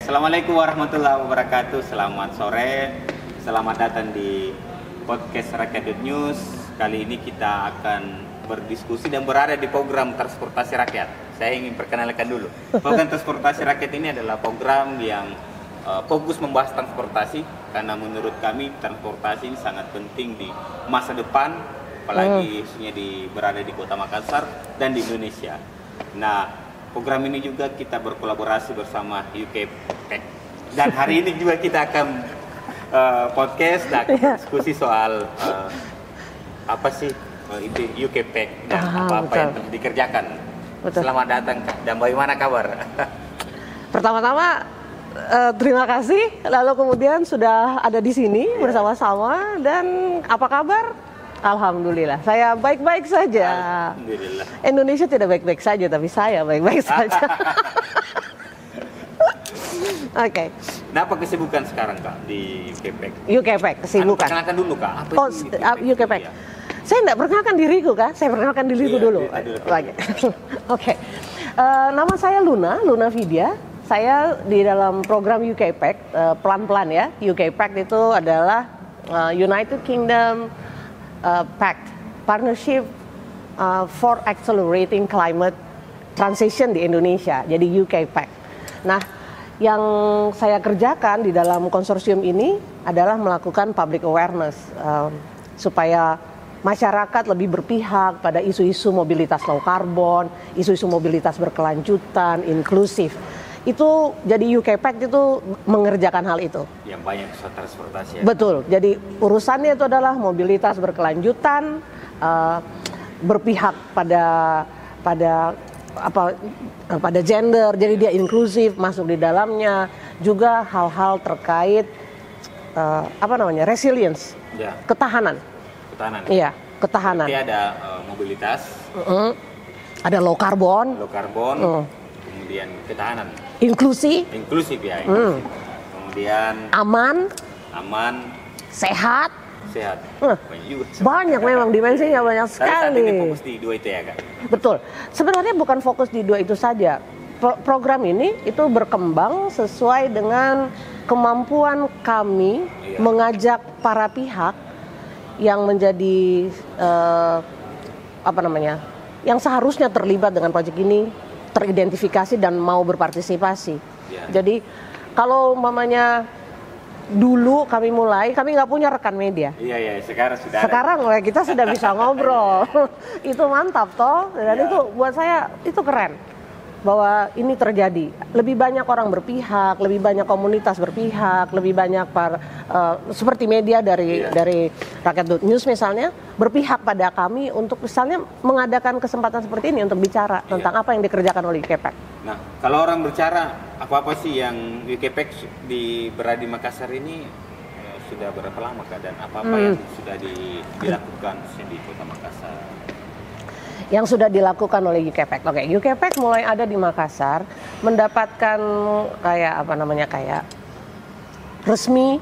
Assalamualaikum warahmatullahi wabarakatuh. Selamat sore, selamat datang di podcast Rakyat News. Kali ini kita akan berdiskusi dan berada di program transportasi rakyat. Saya ingin perkenalkan dulu. Program transportasi rakyat ini adalah program yang fokus membahas transportasi, karena menurut kami transportasi ini sangat penting di masa depan, apalagi khususnya berada di Kota Makassar dan di Indonesia. Nah, program ini juga kita berkolaborasi bersama UKPEC. Dan hari ini juga kita akan podcast dan diskusi soal apa sih itu UKPEC dan apa-apa yang dikerjakan. Betul. Selamat datang, Kak. Dan bagaimana kabar? Pertama-tama terima kasih. Lalu kemudian sudah ada di sini bersama-sama. Dan apa kabar? Alhamdulillah, saya baik-baik saja. Alhamdulillah. Indonesia tidak baik-baik saja, tapi saya baik-baik saja. Oke. Nah, apa kesibukan sekarang, Kak, di UKPEC? UKPEC, kesibukan. Perkenalkan dulu, Kak. Apa itu UKPEC? Ya. Saya tidak perkenalkan diriku, Kak. Saya perkenalkan diriku dulu. Oke. Nama saya Luna Vidya. Saya di dalam program UKPEC, pelan-pelan ya. UKPEC itu adalah United Kingdom Pact, Partnership for Accelerating Climate Transition di Indonesia, jadi UKPEC. Nah, yang saya kerjakan di dalam konsorsium ini adalah melakukan public awareness supaya masyarakat lebih berpihak pada isu-isu mobilitas low carbon, isu-isu mobilitas berkelanjutan, inklusif. Itu jadi UKPEC itu mengerjakan hal itu. Yang banyak soal transportasi. Ya? Betul. Jadi urusannya itu adalah mobilitas berkelanjutan, berpihak pada gender. Jadi dia inklusif, masuk di dalamnya. Juga hal-hal terkait resilience, ketahanan. Iya, ketahanan. Jadi ada mobilitas. Ada low carbon. Kemudian ketahanan. Inklusif ya. Kemudian aman, sehat. Banyak memang dimensinya, banyak sekali. Ini fokus di dua itu ya, Kak? Betul. Sebenarnya bukan fokus di dua itu saja. Program ini itu berkembang sesuai dengan kemampuan kami mengajak para pihak yang menjadi yang seharusnya terlibat dengan proyek ini, teridentifikasi dan mau berpartisipasi. Jadi kalau mamanya dulu kami nggak punya rekan media. Iya, sekarang sudah. Sekarang kita sudah bisa ngobrol. Itu mantap toh. Dan itu buat saya itu keren. Bahwa ini terjadi. Lebih banyak orang berpihak, lebih banyak komunitas berpihak, lebih banyak seperti media dari Rakyat News misalnya berpihak pada kami untuk misalnya mengadakan kesempatan seperti ini untuk bicara tentang apa yang dikerjakan oleh UKPEC. Nah, kalau orang bicara apa sih yang UKPEC berada di Makassar ini sudah berapa lama, Kak? Dan apa yang sudah dilakukan di Kota Makassar? Yang sudah dilakukan oleh UKPEC. Oke, UKPEC mulai ada di Makassar mendapatkan kayak resmi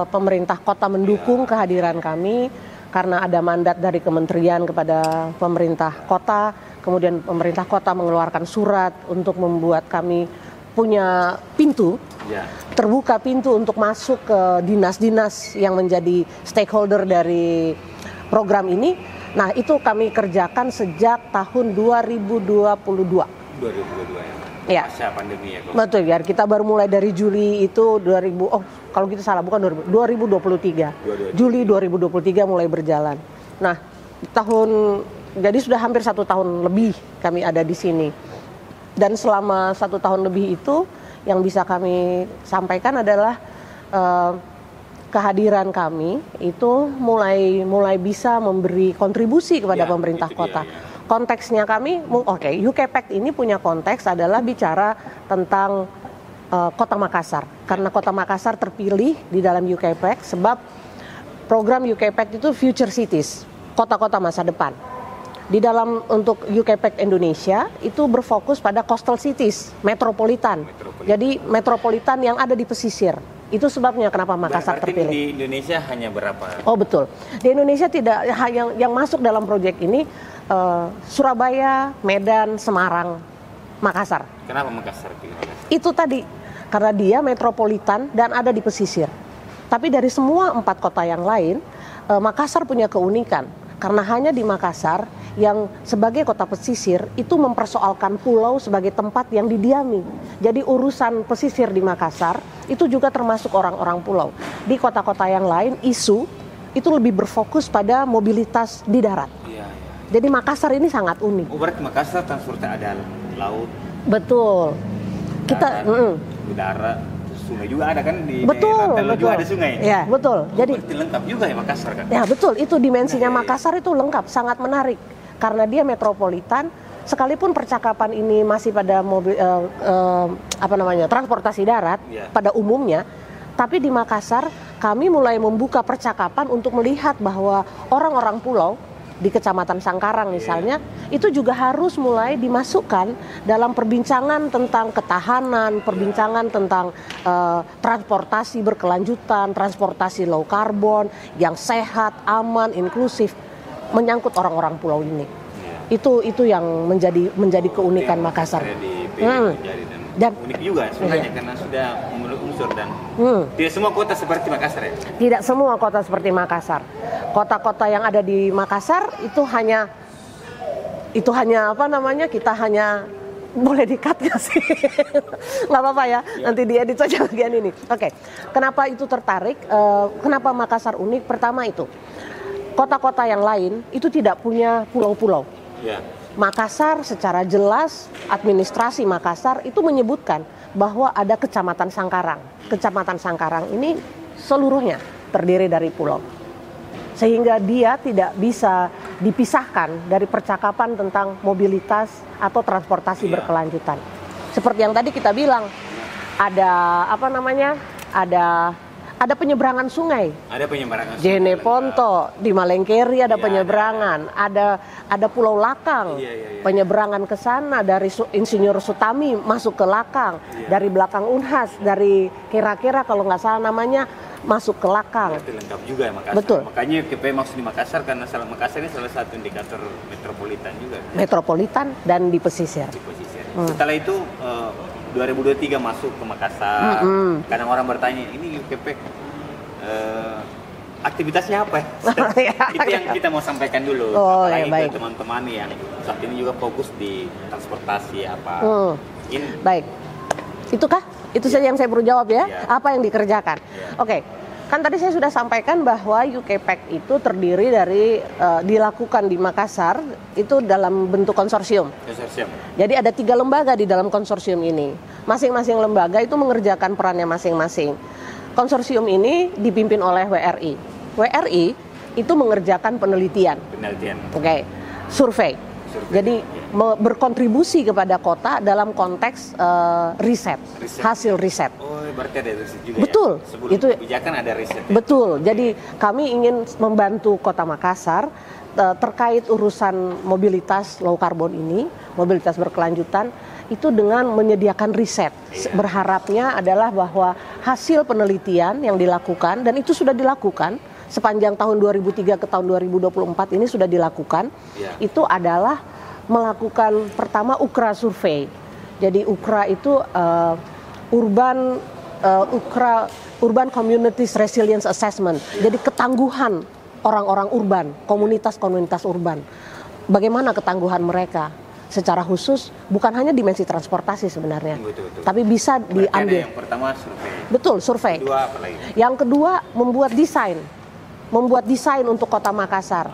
pemerintah kota mendukung kehadiran kami karena ada mandat dari kementerian kepada pemerintah kota. Kemudian pemerintah kota mengeluarkan surat untuk membuat kami punya pintu, terbuka pintu untuk masuk ke dinas-dinas yang menjadi stakeholder dari program ini. Nah, itu kami kerjakan sejak tahun 2022. 2022 ya? Pasca pandemi ya? Betul ya, kita baru mulai dari Juli itu kalau gitu salah, bukan 2023. Juli 2023 mulai berjalan. Nah, jadi sudah hampir 1 tahun lebih kami ada di sini. Dan selama 1 tahun lebih itu, yang bisa kami sampaikan adalah kehadiran kami itu mulai bisa memberi kontribusi kepada pemerintah kota. Konteksnya kami, UKPEC ini punya konteks adalah bicara tentang Kota Makassar. Karena Kota Makassar terpilih di dalam UKPEC sebab program UKPEC itu Future Cities, kota-kota masa depan. Di dalam untuk UKPEC Indonesia itu berfokus pada coastal cities, metropolitan. Jadi metropolitan yang ada di pesisir. Itu sebabnya kenapa Makassar terpilih. Di Indonesia hanya berapa? Oh betul. Di Indonesia tidak yang masuk dalam proyek ini Surabaya, Medan, Semarang. Makassar. Kenapa Makassar? Itu tadi, karena dia metropolitan dan ada di pesisir. Tapi dari semua 4 kota yang lain, Makassar punya keunikan. Karena hanya di Makassar yang sebagai kota pesisir itu mempersoalkan pulau sebagai tempat yang didiami. Jadi urusan pesisir di Makassar itu juga termasuk orang-orang pulau. Di kota-kota yang lain isu itu lebih berfokus pada mobilitas di darat. Iya. Jadi Makassar ini sangat unik. Oh, berarti Makassar transportnya ada laut. Betul. Kita udara, sungai juga ada kan di betul, daerah juga ada sungai. Ya, betul. Jadi berarti lengkap juga ya Makassar kan? Ya, betul. Itu dimensinya Makassar itu lengkap, sangat menarik. Karena dia metropolitan, sekalipun percakapan ini masih pada transportasi darat pada umumnya, tapi di Makassar kami mulai membuka percakapan untuk melihat bahwa orang-orang pulau di Kecamatan Sangkarang misalnya, itu juga harus mulai dimasukkan dalam perbincangan tentang ketahanan, perbincangan tentang transportasi berkelanjutan, transportasi low carbon, yang sehat, aman, inklusif, menyangkut orang-orang pulau ini. Itu yang menjadi keunikan Makassar. Dan unik juga sebenarnya karena sudah memenuhi unsur dan tidak semua kota seperti Makassar ya? Tidak semua kota seperti Makassar. Kota-kota yang ada di Makassar itu hanya kita hanya boleh di-cut nggak sih? Nggak apa-apa ya, nanti diedit saja bagian ini. Oke. Kenapa itu tertarik? Kenapa Makassar unik? Pertama itu, kota-kota yang lain itu tidak punya pulau-pulau. Ya. Makassar secara jelas, administrasi Makassar itu menyebutkan bahwa ada Kecamatan Sangkarang. Kecamatan Sangkarang ini seluruhnya terdiri dari pulau. Sehingga dia tidak bisa dipisahkan dari percakapan tentang mobilitas atau transportasi berkelanjutan. Seperti yang tadi kita bilang, ada ada penyeberangan sungai. Ada penyeberangan sungai. Jeneponto di Malengkeri ada penyeberangan. Ada Pulau Lakang. Penyeberangan ke sana dari Insinyur Sutami masuk ke Lakang. Dari belakang Unhas, dari kira-kira kalau nggak salah namanya masuk ke Lakang. Berarti lengkap juga ya Makassar. Betul. Makanya KP maksud di Makassar karena Makassar ini salah satu indikator metropolitan juga. Metropolitan dan di pesisir. Di pesisir. Setelah itu 2023 masuk ke Makassar. Kadang orang bertanya, ini UKP aktivitasnya apa ya? Itu yang kita mau sampaikan dulu. Apalagi ke teman-teman yang saat ini juga fokus di transportasi apa. Baik. Itukah? Itu saja yang saya perlu jawab ya. Apa yang dikerjakan? Oke. Kan tadi saya sudah sampaikan bahwa UKPEC itu terdiri dari dilakukan di Makassar itu dalam bentuk konsorsium. Jadi ada 3 lembaga di dalam konsorsium ini. Masing-masing lembaga itu mengerjakan perannya masing-masing. Konsorsium ini dipimpin oleh WRI. WRI itu mengerjakan penelitian. Oke. Survei. Jadi berkontribusi kepada kota dalam konteks riset, hasil riset. Oh, berarti ada riset juga. Betul. Ya? Sebelum itu kebijakan ada riset. Ya? Betul. Jadi kami ingin membantu Kota Makassar terkait urusan mobilitas low carbon ini, mobilitas berkelanjutan itu dengan menyediakan riset. Berharapnya adalah bahwa hasil penelitian yang dilakukan dan itu sudah dilakukan sepanjang tahun 2003 ke tahun 2024 ini sudah dilakukan. Itu adalah melakukan pertama UKRA survei. Jadi UKRA itu Urban Communities Resilience Assessment. Jadi ketangguhan orang-orang urban, komunitas-komunitas urban. Bagaimana ketangguhan mereka? Secara khusus bukan hanya dimensi transportasi sebenarnya, tapi bisa diambil. Yang pertama survei. Betul, survei. Kedua apa lagi? Yang kedua membuat desain untuk Kota Makassar.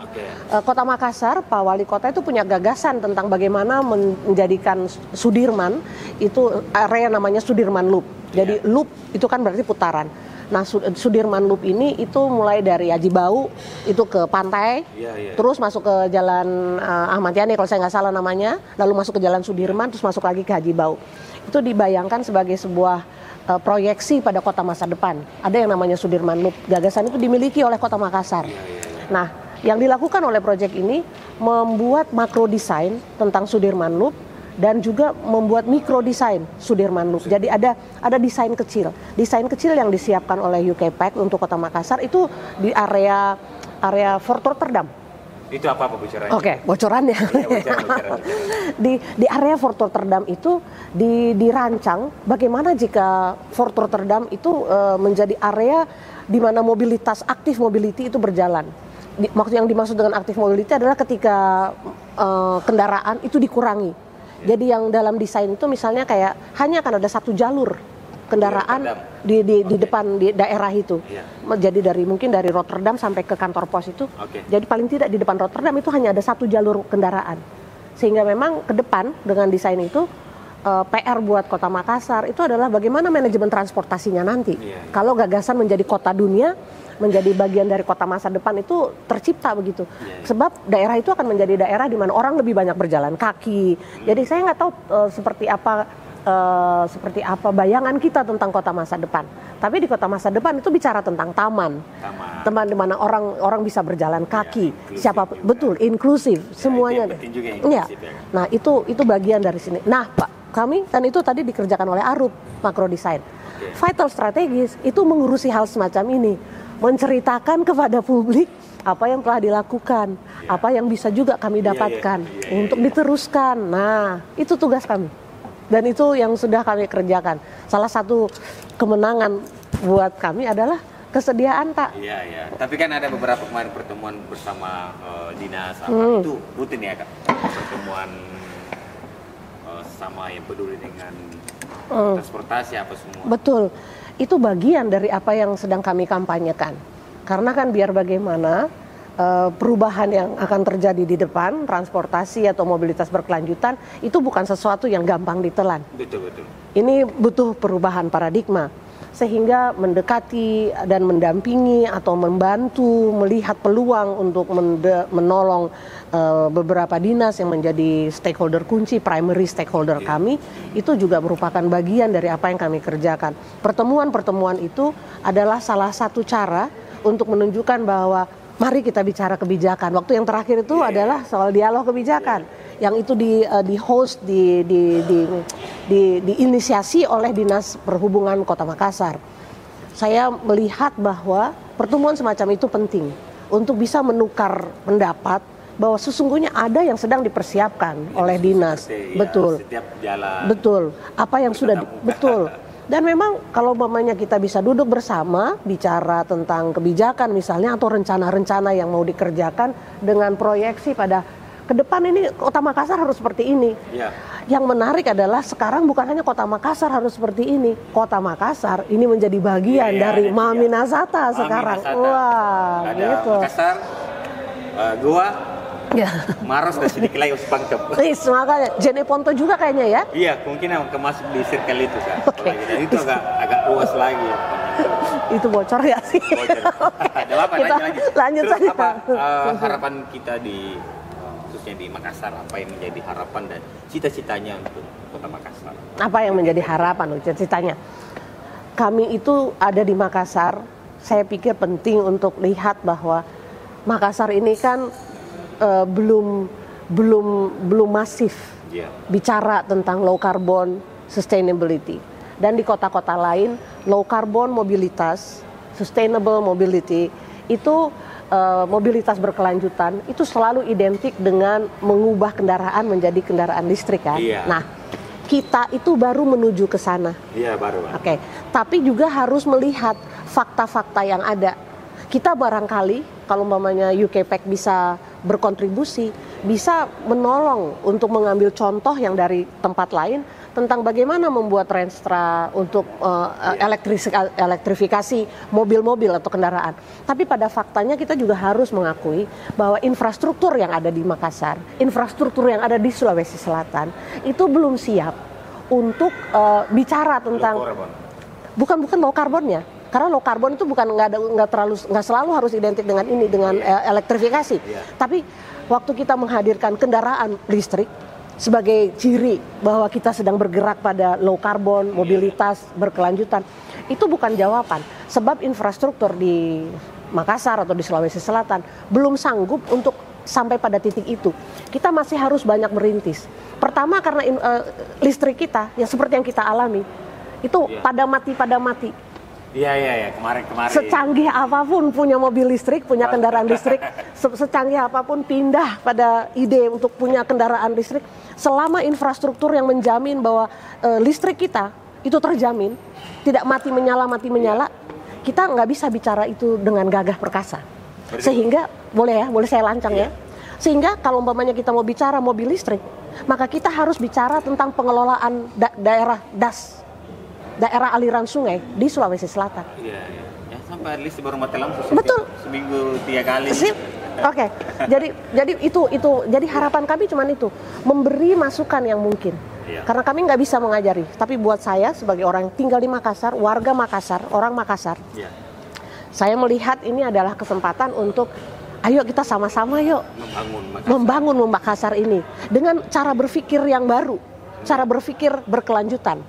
Kota Makassar, Pak Wali Kota itu punya gagasan tentang bagaimana menjadikan Sudirman itu area namanya Sudirman Loop. Jadi loop itu kan berarti putaran. Nah, Sudirman Loop ini itu mulai dari Haji Bau itu ke pantai, terus masuk ke Jalan Ahmad Yani kalau saya nggak salah namanya, lalu masuk ke Jalan Sudirman, terus masuk lagi ke Haji Bau. Itu dibayangkan sebagai sebuah proyeksi pada kota masa depan. Ada yang namanya Sudirman Loop. Gagasan itu dimiliki oleh Kota Makassar. Nah, yang dilakukan oleh proyek ini membuat makro desain tentang Sudirman Loop dan juga membuat mikro desain Sudirman Loop. Jadi ada desain kecil yang disiapkan oleh UKPEC untuk Kota Makassar itu di area Fort Rotterdam. Itu apa bocorannya? Oke, bocorannya. Iya, bocoran. Di area Fort Rotterdam itu dirancang bagaimana jika Fort Rotterdam itu menjadi area di mana mobilitas, aktif mobility itu berjalan. Maksud yang dimaksud dengan aktif mobility adalah ketika kendaraan itu dikurangi. Jadi yang dalam desain itu misalnya kayak hanya akan ada satu jalur kendaraan di depan di daerah itu. Jadi mungkin dari Rotterdam sampai ke kantor pos itu. Jadi paling tidak di depan Rotterdam itu hanya ada satu jalur kendaraan. Sehingga memang ke depan dengan desain itu PR buat Kota Makassar itu adalah bagaimana manajemen transportasinya nanti. Kalau gagasan menjadi kota dunia, menjadi bagian dari kota masa depan itu tercipta begitu. Sebab daerah itu akan menjadi daerah di mana orang lebih banyak berjalan kaki. Jadi saya nggak tahu seperti apa bayangan kita tentang kota masa depan. Tapi di kota masa depan itu bicara tentang taman di mana orang bisa berjalan kaki, betul inklusif semuanya. Ya. Nah itu bagian dari sini. Nah Pak, kami dan itu tadi dikerjakan oleh Arup Makro Design. Vital strategis itu mengurusi hal semacam ini, menceritakan kepada publik apa yang telah dilakukan, apa yang bisa juga kami dapatkan untuk diteruskan. Nah itu tugas kami. Dan itu yang sudah kami kerjakan. Salah satu kemenangan buat kami adalah kesediaan, Pak. Iya. Tapi kan ada beberapa kemarin pertemuan bersama dinas itu rutin ya, Kak? Pertemuan sama yang peduli dengan transportasi apa semua. Betul. Itu bagian dari apa yang sedang kami kampanyekan. Karena kan biar bagaimana perubahan yang akan terjadi di depan, transportasi atau mobilitas berkelanjutan, itu bukan sesuatu yang gampang ditelan. Betul. Ini butuh perubahan paradigma, sehingga mendekati dan mendampingi atau membantu melihat peluang untuk menolong beberapa dinas yang menjadi stakeholder kunci, primary stakeholder kami, itu juga merupakan bagian dari apa yang kami kerjakan. Pertemuan-pertemuan itu adalah salah satu cara untuk menunjukkan bahwa mari kita bicara kebijakan. Waktu yang terakhir itu adalah soal dialog kebijakan, yang itu di host, diinisiasi oleh Dinas Perhubungan Kota Makassar. Saya melihat bahwa pertemuan semacam itu penting untuk bisa menukar pendapat bahwa sesungguhnya ada yang sedang dipersiapkan oleh dinas. Betul. Setiap jalan. Betul. Apa yang sudah betul. Dan memang kalau umpamanya kita bisa duduk bersama bicara tentang kebijakan misalnya atau rencana-rencana yang mau dikerjakan dengan proyeksi pada ke depan ini Kota Makassar harus seperti ini. Yang menarik adalah sekarang bukan hanya Kota Makassar harus seperti ini. Kota Makassar ini menjadi bagian dari Maminasata sekarang. Wah, gitu. Makassar, gua Maros dan sedikit lagi Pangkep. Makanya Jene Ponto juga kayaknya ya? Iya, mungkin kemasuk di circle itu kan. Dan itu agak luas lagi. Itu bocor ya sih? Bocor. Ada apa? Lanjut saja. Apa harapan kita khususnya di Makassar? Apa yang menjadi harapan dan cita-citanya untuk Kota Makassar? Apa yang menjadi harapan untuk cita-citanya? Kami itu ada di Makassar. Saya pikir penting untuk lihat bahwa Makassar ini kan belum masif bicara tentang low carbon sustainability, dan di kota-kota lain low carbon mobilitas, sustainable mobility itu mobilitas berkelanjutan itu selalu identik dengan mengubah kendaraan menjadi kendaraan listrik kan. Nah kita itu baru menuju ke sana. Baru. Oke. Tapi juga harus melihat fakta-fakta yang ada. Kita barangkali kalau umpamanya UKPEC bisa berkontribusi, bisa menolong untuk mengambil contoh yang dari tempat lain tentang bagaimana membuat Renstra untuk elektrifikasi mobil-mobil atau kendaraan. Tapi pada faktanya kita juga harus mengakui bahwa infrastruktur yang ada di Makassar, infrastruktur yang ada di Sulawesi Selatan itu belum siap untuk bicara tentang bukan low carbonnya. Karena low carbon itu bukan nggak selalu harus identik dengan ini, dengan elektrifikasi. Tapi waktu kita menghadirkan kendaraan listrik sebagai ciri bahwa kita sedang bergerak pada low carbon, mobilitas berkelanjutan, itu bukan jawaban. Sebab infrastruktur di Makassar atau di Sulawesi Selatan belum sanggup untuk sampai pada titik itu. Kita masih harus banyak merintis. Pertama karena listrik kita, ya seperti yang kita alami, itu pada mati. Iya, kemarin. Secanggih apapun punya mobil listrik, punya kendaraan listrik, secanggih apapun pindah pada ide untuk punya kendaraan listrik, selama infrastruktur yang menjamin bahwa listrik kita itu terjamin, tidak mati menyala, kita nggak bisa bicara itu dengan gagah perkasa. Sehingga, boleh saya lancang ya, sehingga kalau umpamanya kita mau bicara mobil listrik, maka kita harus bicara tentang pengelolaan daerah DAS, daerah aliran sungai di Sulawesi Selatan. Iya. Ya, sampai at least baru mati lampu seminggu 3 kali. Oke. Jadi harapan kami cuma itu, memberi masukan yang mungkin. Iya. Karena kami nggak bisa mengajari, tapi buat saya sebagai orang yang tinggal di Makassar, warga Makassar, orang Makassar, iya, saya melihat ini adalah kesempatan untuk ayo kita sama-sama yuk membangun Makassar ini dengan cara berpikir yang baru, cara berpikir berkelanjutan.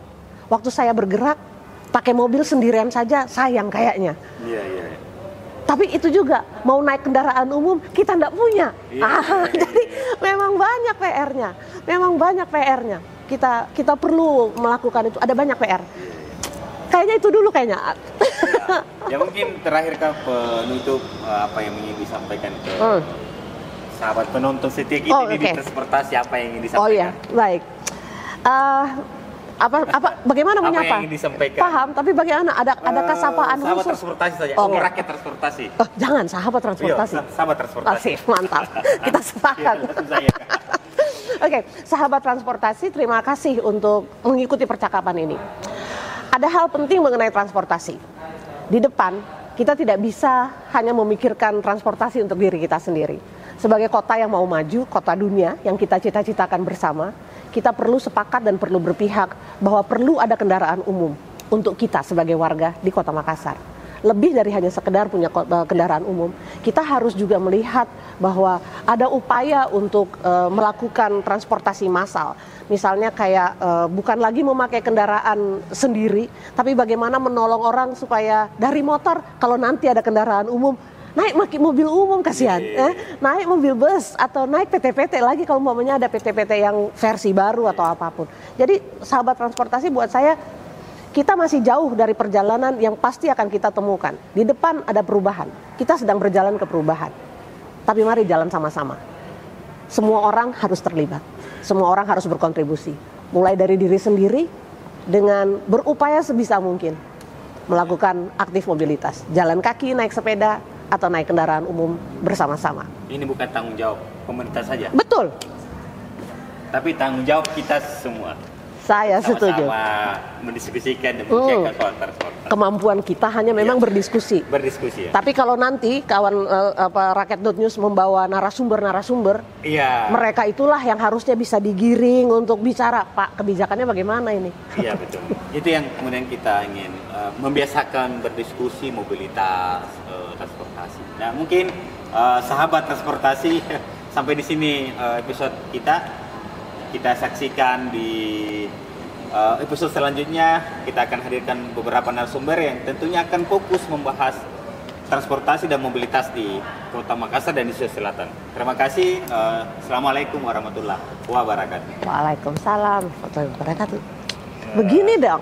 Waktu saya bergerak pakai mobil sendirian saja sayang kayaknya. Iya. Tapi itu juga mau naik kendaraan umum kita nggak punya. Jadi memang banyak PR-nya. Kita perlu melakukan itu. Ada banyak PR. Kayaknya itu dulu kayaknya. Ya mungkin terakhir Kak penutup apa yang ingin disampaikan ke sahabat penonton setia kita di transportasi, apa yang ingin disampaikan? Oh iya, baik. Bagaimana menyapa? Apa yang ingin disampaikan? Paham, tapi bagaimana? Adakah sapaan khusus? Sahabat transportasi saja. Rakyat transportasi. Jangan sahabat transportasi. Sahabat transportasi. Mantap. Kita sepakat. Oke, sahabat transportasi, terima kasih untuk mengikuti percakapan ini. Ada hal penting mengenai transportasi. Di depan, kita tidak bisa hanya memikirkan transportasi untuk diri kita sendiri. Sebagai kota yang mau maju, kota dunia yang kita cita-citakan bersama, kita perlu sepakat dan perlu berpihak bahwa perlu ada kendaraan umum untuk kita sebagai warga di Kota Makassar. Lebih dari hanya sekedar punya kendaraan umum, kita harus juga melihat bahwa ada upaya untuk melakukan transportasi massal. Misalnya kayak bukan lagi memakai kendaraan sendiri, tapi bagaimana menolong orang supaya dari motor, kalau nanti ada kendaraan umum, naik mobil umum kasihan, naik mobil bus atau naik PT-PT lagi kalau umpamanya ada PT-PT yang versi baru atau apapun. Jadi sahabat transportasi buat saya, kita masih jauh dari perjalanan yang pasti akan kita temukan. Di depan ada perubahan, kita sedang berjalan ke perubahan. Tapi mari jalan sama-sama. Semua orang harus terlibat, semua orang harus berkontribusi. Mulai dari diri sendiri dengan berupaya sebisa mungkin melakukan aktif mobilitas. Jalan kaki, naik sepeda, atau naik kendaraan umum bersama-sama. Ini bukan tanggung jawab pemerintah saja. Betul. Tapi tanggung jawab kita semua. Saya setuju. Sama-sama mendiskusikan dan menjaga soal transportasi. Kemampuan kita hanya memang berdiskusi. Ya. Tapi kalau nanti kawan Rakyat.News membawa narasumber, mereka itulah yang harusnya bisa digiring untuk bicara, Pak, kebijakannya bagaimana ini? Iya, betul. Itu yang kemudian kita ingin membiasakan berdiskusi mobilitas transportasi. Nah, mungkin sahabat transportasi sampai di sini episode kita saksikan di episode selanjutnya. Kita akan hadirkan beberapa narasumber yang tentunya akan fokus membahas transportasi dan mobilitas di Kota Makassar dan di Sulawesi Selatan. Terima kasih. Assalamualaikum warahmatullahi wabarakatuh. Waalaikumsalam warahmatullahi wabarakatuh. Begini dong.